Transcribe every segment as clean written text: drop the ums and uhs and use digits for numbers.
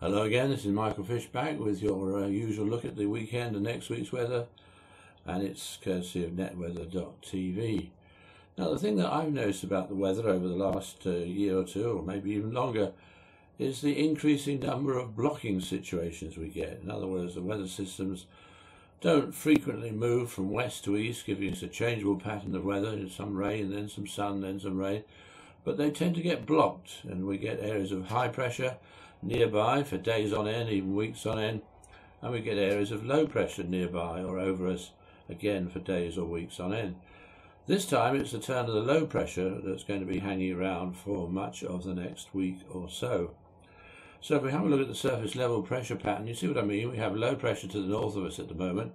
Hello again, this is Michael Fish back with your usual look at the weekend and next week's weather, and it's courtesy of netweather.tv. Now, the thing that I've noticed about the weather over the last year or two, or maybe even longer, is the increasing number of blocking situations we get. In other words, the weather systems don't frequently move from west to east, giving us a changeable pattern of weather, some rain, then some sun, then some rain, but they tend to get blocked, and we get areas of high pressure nearby for days on end, even weeks on end, and we get areas of low pressure nearby or over us again for days or weeks on end. This time it's the turn of the low pressure that's going to be hanging around for much of the next week or so. So if we have a look at the surface level pressure pattern, you see what I mean. We have low pressure to the north of us at the moment,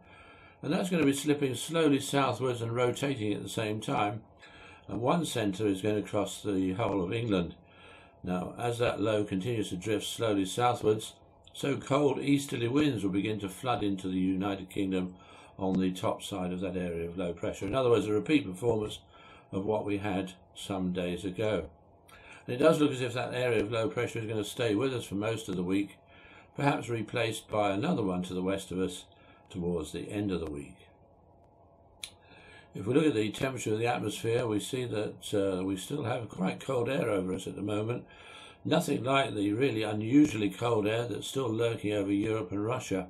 and that's going to be slipping slowly southwards and rotating at the same time, and one centre is going to cross the whole of England. Now, as that low continues to drift slowly southwards, so cold easterly winds will begin to flood into the United Kingdom on the top side of that area of low pressure. In other words, a repeat performance of what we had some days ago. And it does look as if that area of low pressure is going to stay with us for most of the week, perhaps replaced by another one to the west of us towards the end of the week. If we look at the temperature of the atmosphere, we see that we still have quite cold air over us at the moment. Nothing like the really unusually cold air that's still lurking over Europe and Russia.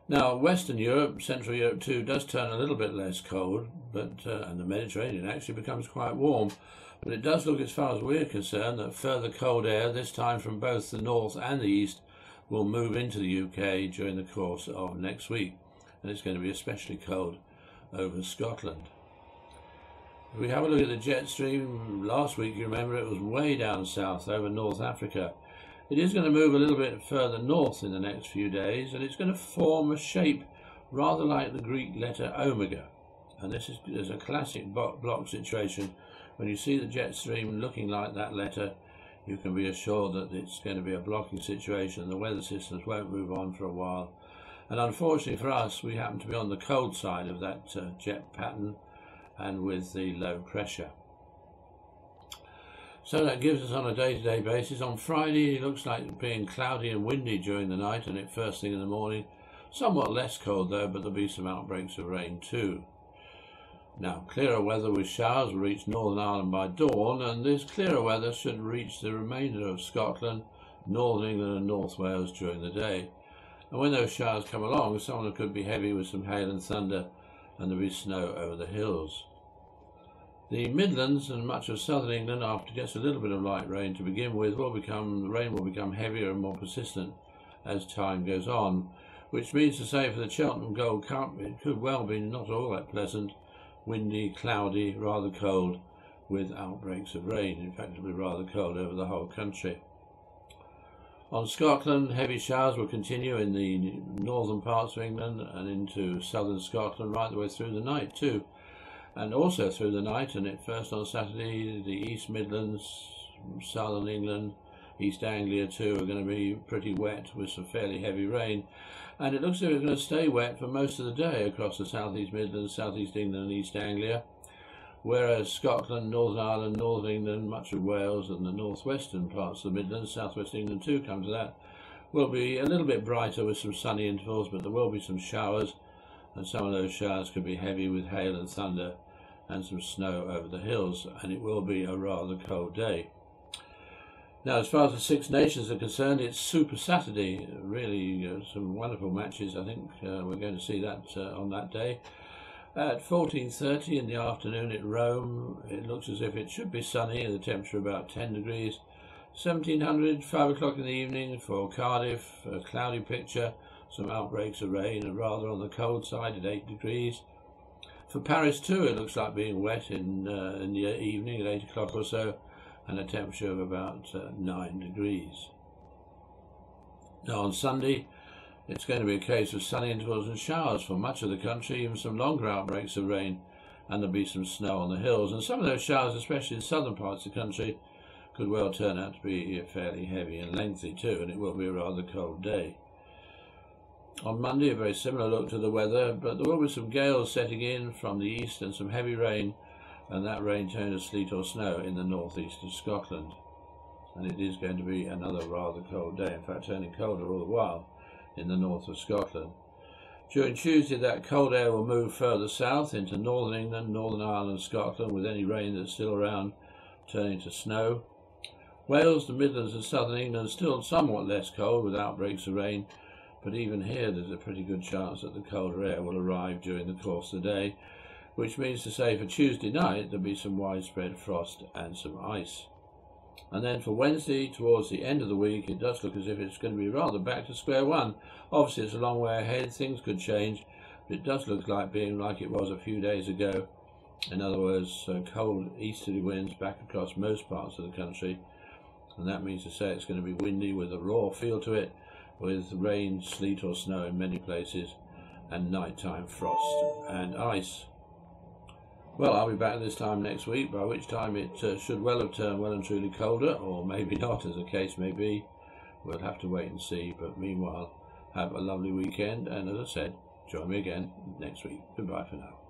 Now, Western Europe, Central Europe too, does turn a little bit less cold, but and the Mediterranean actually becomes quite warm. But it does look, as far as we're concerned, that further cold air, this time from both the north and the east, will move into the UK during the course of next week. And it's going to be especially cold over Scotland. If we have a look at the jet stream, last week, you remember, it was way down south over North Africa. It is going to move a little bit further north in the next few days, and it's going to form a shape rather like the Greek letter omega. And this is a classic block situation. When you see the jet stream looking like that letter, you can be assured that it's going to be a blocking situation, and the weather systems won't move on for a while. And unfortunately for us, we happen to be on the cold side of that jet pattern and with the low pressure. So that gives us on a day-to-day basis. On Friday, it looks like being cloudy and windy during the night and at first thing in the morning. Somewhat less cold though, but there'll be some outbreaks of rain too. Now, clearer weather with showers will reach Northern Ireland by dawn, and this clearer weather should reach the remainder of Scotland, Northern England and North Wales during the day. And when those showers come along, some of them could be heavy with some hail and thunder, and there'll be snow over the hills. The Midlands and much of southern England, after just a little bit of light rain to begin with, the rain will become heavier and more persistent as time goes on, which means to say for the Cheltenham Gold Cup, it could well be not all that pleasant, windy, cloudy, rather cold, with outbreaks of rain. In fact, it'll be rather cold over the whole country. On Scotland, heavy showers will continue in the northern parts of England and into southern Scotland right the way through the night too. And also through the night, and at first on Saturday, the East Midlands, southern England, East Anglia too are going to be pretty wet with some fairly heavy rain. And it looks as if it's going to stay wet for most of the day across the South East Midlands, South East England and East Anglia. Whereas Scotland, Northern Ireland, Northern England, much of Wales and the northwestern parts of the Midlands, southwest England too come to that, will be a little bit brighter with some sunny intervals, but there will be some showers, and some of those showers could be heavy with hail and thunder and some snow over the hills, and it will be a rather cold day. Now, as far as the Six Nations are concerned, it's Super Saturday. Really some wonderful matches. I think we're going to see that on that day. At 14:30 in the afternoon at Rome, it looks as if it should be sunny and the temperature about 10 degrees. 1700, 5 o'clock in the evening for Cardiff, a cloudy picture, some outbreaks of rain and rather on the cold side at 8 degrees. For Paris too, it looks like being wet in the evening at 8 o'clock or so, and a temperature of about 9 degrees. Now on Sunday, it's going to be a case of sunny intervals and showers for much of the country, even some longer outbreaks of rain, and there'll be some snow on the hills. And some of those showers, especially in southern parts of the country, could well turn out to be fairly heavy and lengthy too, and it will be a rather cold day. On Monday, a very similar look to the weather, but there will be some gales setting in from the east and some heavy rain, and that rain turning to sleet or snow in the northeast of Scotland. and it is going to be another rather cold day, in fact turning colder all the while in the north of Scotland. During Tuesday, that cold air will move further south into northern England, Northern Ireland, Scotland, with any rain that's still around turning to snow. Wales, the Midlands and southern England still somewhat less cold with outbreaks of rain, but even here there's a pretty good chance that the colder air will arrive during the course of the day, which means to say for Tuesday night there'll be some widespread frost and some ice. And then for Wednesday, towards the end of the week, it does look as if it's going to be rather back to square one. Obviously it's a long way ahead, things could change, but it does look like being like it was a few days ago. In other words, cold easterly winds back across most parts of the country, and that means to say it's going to be windy with a raw feel to it, with rain, sleet or snow in many places, and nighttime frost and ice. Well, I'll be back this time next week, by which time it should well have turned well and truly colder, or maybe not, as the case may be. We'll have to wait and see, but meanwhile, have a lovely weekend, and as I said, join me again next week. Goodbye for now.